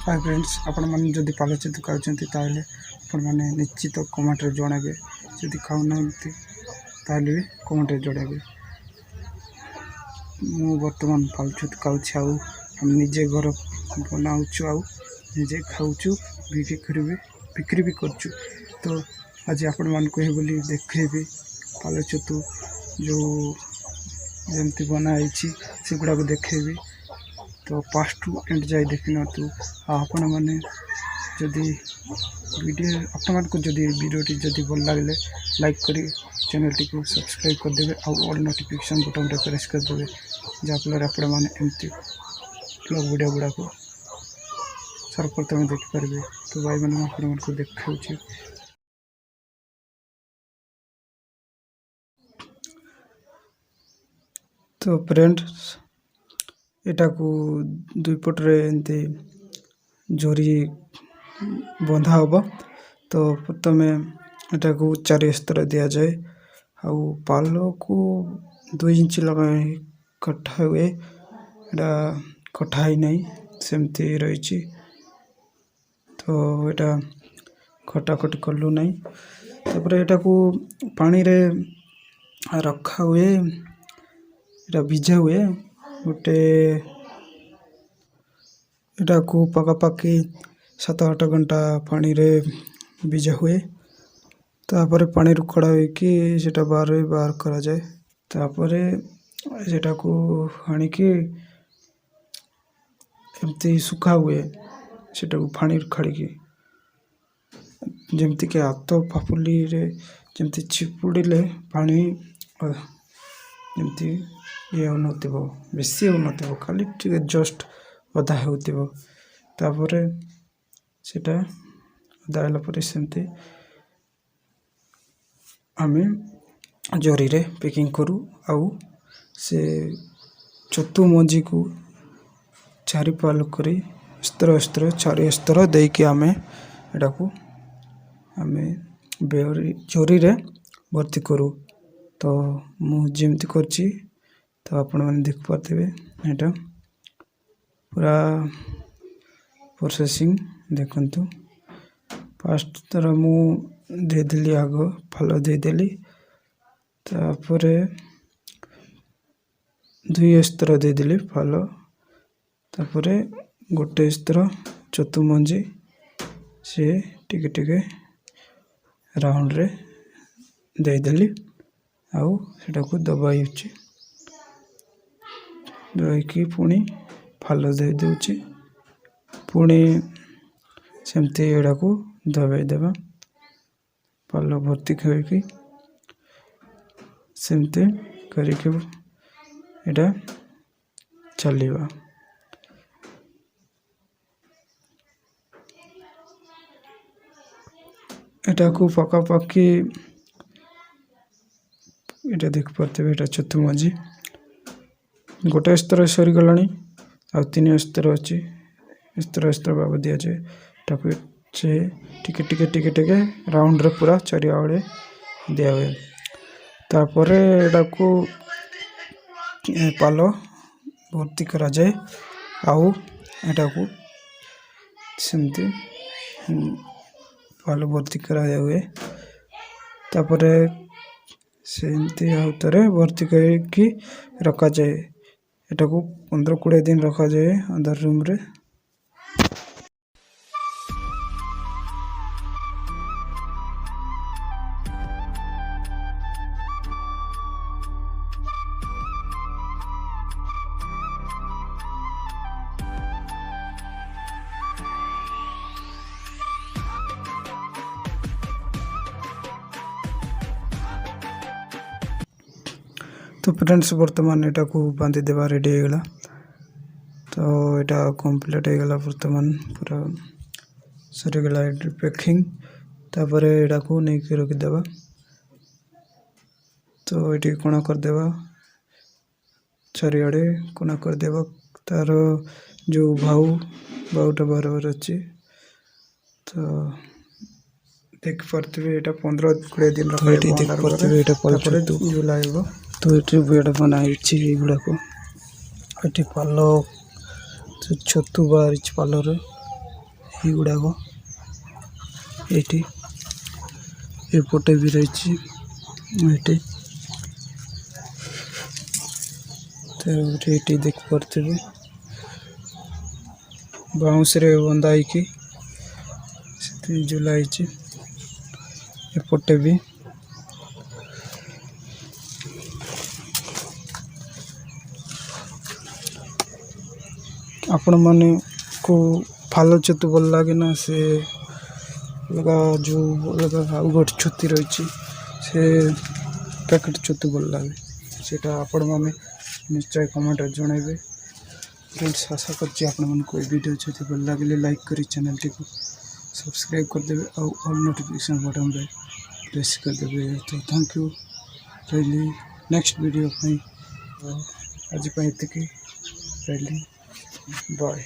Hi friends आपण मैंने जदि पाल छतु खाते आपने निश्चित कमेंट जनइबे जदि खाऊना भी कमेंट जनइबे। मु बर्तमान पाल छतु खाऊँ हम निजे घर बनाऊँ निजे खाऊँ बिक्री भी करचु। तो आज आपण मान को बोली देखेबी पाल छतु जो जमती बनाई से गुड़ा देखेबी। तो फास्ट टू एंड जाए देखी नतु आपण मैंने जदि वीडियो आपण को जदि वीडियोटी जदि भल लगे लाइक करी चैनल टी को सब्सक्राइब करदे ऑल नोटिफिकेशन बटन रे प्रेस करदे जहाँफल आपण मैंने एमती ब्लॉग वीडियो गुड़ा को सर्वप्रथम देखिपारे। तो भाई मैंने आपण को देखा। तो फ्रेंड्स एटा को दुई पटरे एंती जोरी बंधा हम। तो प्रथम एटा को 4 स्तर दि जाए आउ पाल को 2 इंच लगा कटा हुए एटा कटा ही नहीं सेमती रही। तो एटा कटाकटी कलु नहीं तापर एटा को पानी रे रखा हुए एटा भिजा हुए गोटे एटा को पकापाखि 7-8 घंटा पानी रे भिजा हुए। तापर पानी रु कड़ा होइकी सेटा बाहर करा जाए। तापर सेटा को हाणी की एमती सुखा हुए सेटा को पानी रु खाड़ी की जेमती के हाथ फाफुली रे जेमती चिपुड़िले पानी जेमती ये होनथिबो बेसी होनथिबो खाली टिके जस्ट अधा होथिबो। तापर सेटा अधा होला पर सेमती आमे जरी रे पैकिंग करू आउ से छतु मंजी को 4 पाल करी स्तर 4 स्तर देकी आमे एटा को आमे जरी रे भर्ती करू। तो मु जेमती करची तो आपण मैंने देख पाते एटा पूरा प्रोसेसिंग देखंतु। फास्ट तरह मु दे देली आग फल दे देली तापर 2 स्तर दे देली फल तापर गोटे स्तर चतु मंजी से टिके टिके राउंड रे दे देली आउ सेटा को दबाई दबाई पुणी फाल दे दूची पुणी सेमती एड़ा को दबाई देवा पाल भर्ती करके सेमती करके एड़ा चलवा। एटा को पकापाखि एटा देख पार्थे एटा छतु मंजी गोटे स्तर सरीगला आ 3 स्तर अच्छी स्तर भाव दि जाए ताकि से टिके टिके टिके टिके राउंड रे पूरा चारिआडे दिया हुए। तापर एटा को पाल भर्ती करा जाए आउ एटा को सेमती पाल भर्ती करा हुए। तापर सेमती आउतरे भर्ती करके रखा जाए एटा को 15-20 दिन रखा जाए अंदर रूम रे। तो फ्रेंड्स बर्तमान एटा को बांधी देवा रेडी होगा। तो एटा कंप्लीट होगा बर्तमान पूरा सरीगला पैकिंग तापर एटा को नहीं के रखिदेवा। तो ये कोना करदेवा चारिआडे कोना करदेवा तार जो भाऊटा बार अच्छी। तो देख पार्थे एटा 15-20 दिन रखा जुलाई। तो ये बेड बनाई गुड़ा को ये पाल छतु बाहरी पाल ଏଗୁଡ଼ାକ ଏଇଠି ଏପଟେ ବି ରହିଛି ଏଇଠି ଏଇଠି ଦେଖିପାରୁଥିବେ ବାଉଁଶରେ ବନ୍ଧା ହେଇକି ସେଥିପାଇଁ ଝୁଲା ହେଇଛି ଏପଟେ ବି ଆପଣମାନଙ୍କୁ ଫାଲ ଛତୁ ଭଲ ଲାଗେ ନା ସେ ଅଲଗା ଯେଉଁ ଅଲଗା ଆଉ ଗୋଟେ ଛତୁ ରହିଛି ସେ ପ୍ୟାକେଟ୍ ଛତୁ ଭଲ ଲାଗେ ସେଇଟା ଆପଣମାନେ ନିଶ୍ଚୟ କମେଣ୍ଟରେ ଜଣାଇବେ। ଫ୍ରେଣ୍ଡସ୍ ଆଶା କରୁଛି ଆପଣମାନଙ୍କୁ ଏ ଭିଡ଼ିଓ ଯଦି ଭଲ ଲାଗିଲେ ଲାଇକ୍ କରି ଚ୍ୟାନେଲଟିକୁ ସବସ୍କ୍ରାଇବ୍ କରିଦେବେ ଆଉ ଅଲ୍ ନୋଟିଫିକେସନ୍ ବଟନ୍ରେ ପ୍ରେସ୍ କରିଦେବେ। ତ ଥ୍ୟାଙ୍କ ୟୁ ରହିଲି ନେକ୍ସଟ ଭିଡ଼ିଓ ପାଇଁ ଆଜି ପାଇଁ ଏତିକି ରହିଲି ବାଏ।